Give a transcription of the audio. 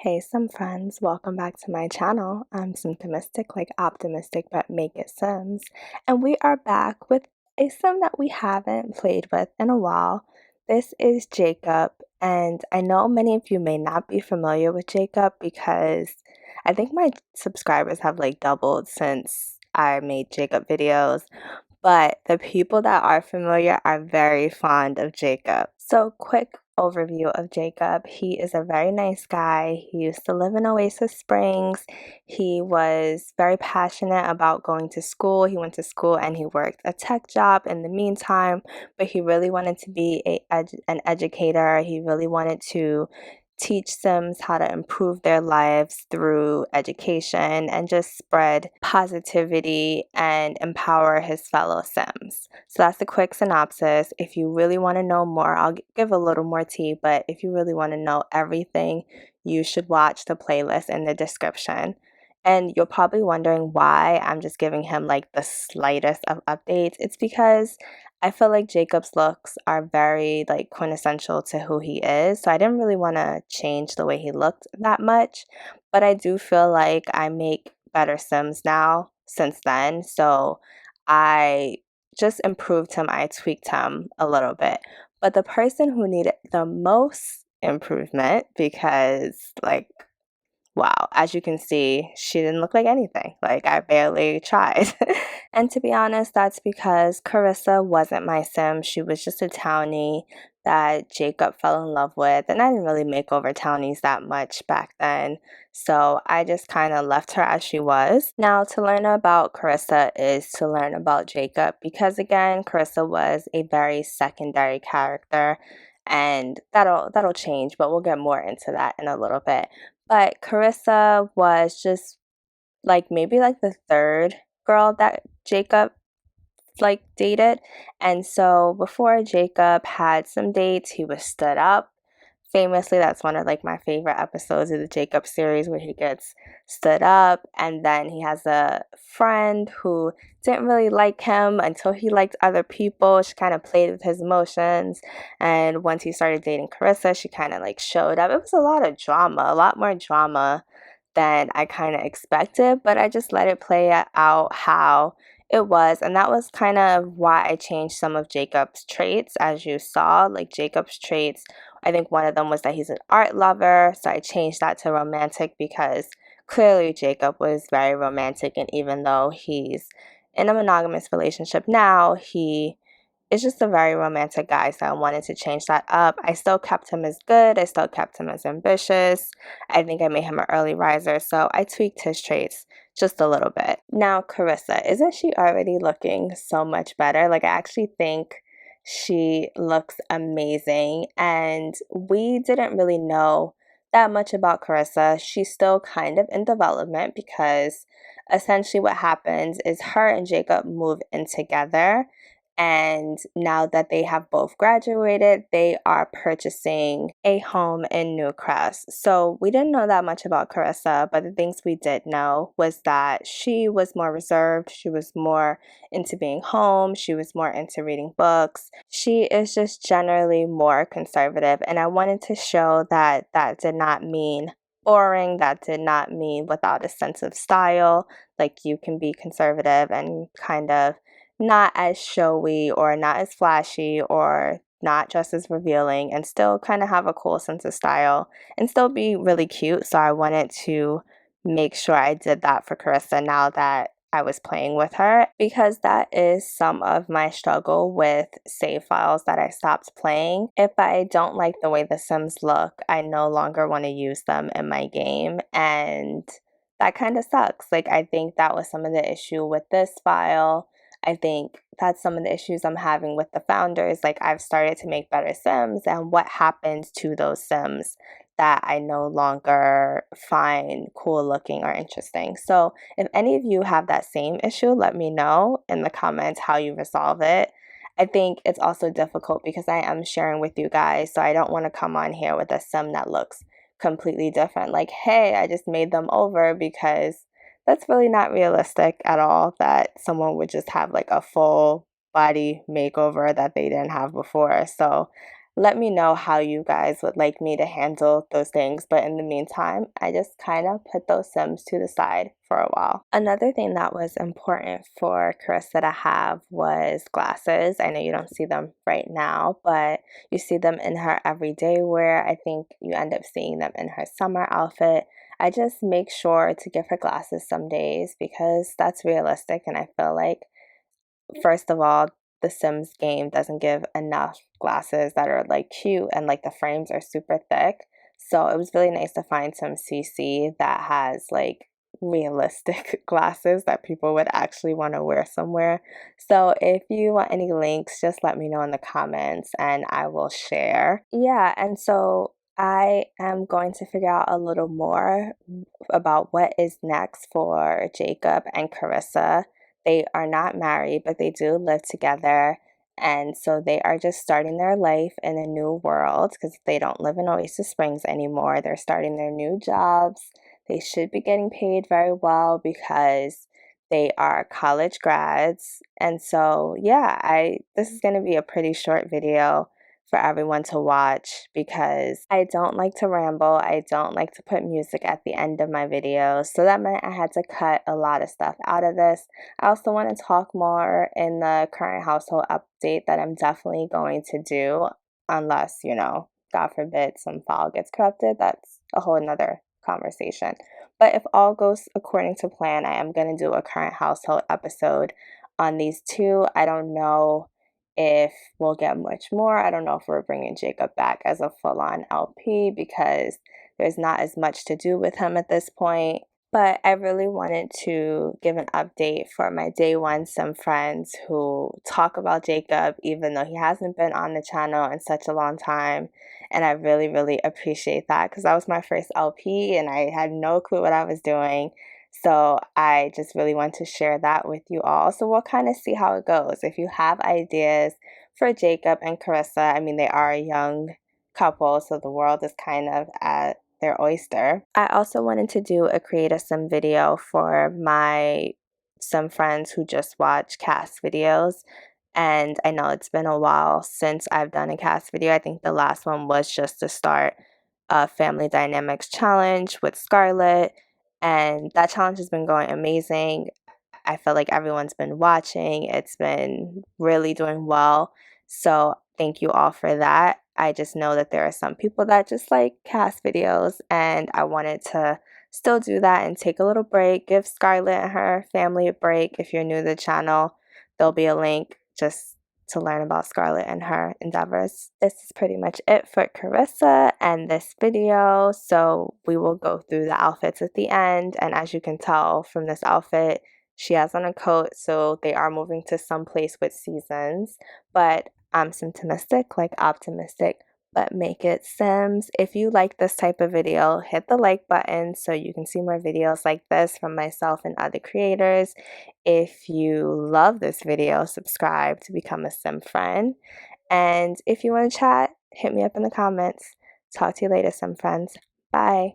Hey, some friends, welcome back to my channel. I'm Symptomistic, like optimistic, but make it Sims. And we are back with a sim that we haven't played with in a while. This is Jacob, and I know many of you may not be familiar with Jacob because I think my subscribers have like doubled since I made Jacob videos, but the people that are familiar are very fond of Jacob. So, quick overview of Jacob. He is a very nice guy. He used to live in Oasis Springs. He was very passionate about going to school. He went to school and he worked a tech job in the meantime, but he really wanted to be an educator. He really wanted to teach Sims how to improve their lives through education and just spread positivity and empower his fellow Sims. So that's the quick synopsis. If you really want to know more, I'll give a little more tea, but if you really want to know everything, you should watch the playlist in the description. And you're probably wondering why I'm just giving him like the slightest of updates. It's because I feel like Jacob's looks are very like quintessential to who he is. So I didn't really want to change the way he looked that much, but I do feel like I make better Sims now since then. So I just improved him. I tweaked him a little bit. But the person who needed the most improvement, because like wow, as you can see, she didn't look like anything. Like, I barely tried. And to be honest, that's because Karissa wasn't my sim. She was just a townie that Jacob fell in love with. And I didn't really make over townies that much back then. So I just kind of left her as she was. Now, to learn about Karissa is to learn about Jacob. Because again, Karissa was a very secondary character. And that'll change, but we'll get more into that in a little bit. But Karissa was just like maybe like the third girl that Jacob like dated. And so before Jacob had some dates, he was stood up. Famously, that's one of like my favorite episodes of the Jacob series where he gets stood up and then he has a friend who didn't really like him until he liked other people. She kind of played with his emotions, and once he started dating Karissa, she kind of like showed up. It was a lot of drama, a lot more drama than I kind of expected, but I just let it play out how it was, and that was kind of why I changed some of Jacob's traits. As you saw, like Jacob's traits, I think one of them was that he's an art lover, so I changed that to romantic because clearly Jacob was very romantic, and even though he's in a monogamous relationship now, he is just a very romantic guy, so I wanted to change that up. I still kept him as good, I still kept him as ambitious. I think I made him an early riser, so I tweaked his traits just a little bit. Now, Karissa, isn't she already looking so much better? Like, I actually think she looks amazing, and we didn't really know that much about Karissa. She's still kind of in development because essentially what happens is her and Jacob move in together, and now that they have both graduated, they are purchasing a home in Newcrest. So we didn't know that much about Karissa, but the things we did know was that she was more reserved. She was more into being home. She was more into reading books. She is just generally more conservative. And I wanted to show that that did not mean boring. That did not mean without a sense of style. Like, you can be conservative and kind of not as showy or not as flashy or not just as revealing and still kind of have a cool sense of style and still be really cute. So I wanted to make sure I did that for Karissa now that I was playing with her, because that is some of my struggle with save files that I stopped playing. If I don't like the way the Sims look, I no longer want to use them in my game, and that kind of sucks. Like, I think that was some of the issue with this file. I think that's some of the issues I'm having with the founders. Like, I've started to make better Sims, and what happens to those Sims that I no longer find cool looking or interesting. So if any of you have that same issue, let me know in the comments how you resolve it. I think it's also difficult because I am sharing with you guys, so I don't want to come on here with a Sim that looks completely different. Like, hey, I just made them over, because that's really not realistic at all, that someone would just have like a full body makeover that they didn't have before. So let me know how you guys would like me to handle those things. But in the meantime, I just kind of put those Sims to the side for a while. Another thing that was important for Karissa to have was glasses. I know you don't see them right now, but you see them in her everyday wear. I think you end up seeing them in her summer outfit. I just make sure to give her glasses some days because that's realistic, and I feel like, first of all, the Sims game doesn't give enough glasses that are like cute, and like the frames are super thick. So it was really nice to find some CC that has like realistic glasses that people would actually want to wear somewhere. So if you want any links, just let me know in the comments and I will share. Yeah, and so I am going to figure out a little more about what is next for Jacob and Karissa. They are not married, but they do live together. And so they are just starting their life in a new world because they don't live in Oasis Springs anymore. They're starting their new jobs. They should be getting paid very well because they are college grads. And so, yeah, this is going to be a pretty short video for everyone to watch because I don't like to ramble. I don't like to put music at the end of my videos. So that meant I had to cut a lot of stuff out of this. I also want to talk more in the current household update that I'm definitely going to do, unless, God forbid, some file gets corrupted. That's a whole nother conversation. But if all goes according to plan, I am going to do a current household episode on these two. I don't know if we'll get much more. I don't know if we're bringing Jacob back as a full-on LP because there's not as much to do with him at this point. But I really wanted to give an update for my day one Sim friends who talk about Jacob even though he hasn't been on the channel in such a long time. And I really, really appreciate that because that was my first LP and I had no clue what I was doing. So I just really want to share that with you all. So we'll kind of see how it goes. If you have ideas for Jacob and Karissa, I mean, they are a young couple, so the world is kind of at their oyster. I also wanted to do a create a Sim video for some friends who just watch CAS videos. And I know it's been a while since I've done a CAS video. I think the last one was just to start a Family Dynamics challenge with Scarlett. And that challenge has been going amazing. I feel like everyone's been watching. It's been really doing well. So thank you all for that. I just know that there are some people that just like CAS videos, and I wanted to still do that and take a little break, give Scarlett and her family a break. If you're new to the channel, there'll be a link just to learn about Scarlett and her endeavors. This is pretty much it for Karissa and this video. So we will go through the outfits at the end. And as you can tell from this outfit, she has on a coat, so they are moving to some place with seasons. But I'm optimistic, like optimistic, but make it Sims. If you like this type of video, hit the like button so you can see more videos like this from myself and other creators. If you love this video, subscribe to become a Sim friend. And if you want to chat, hit me up in the comments. Talk to you later, Sim friends. Bye.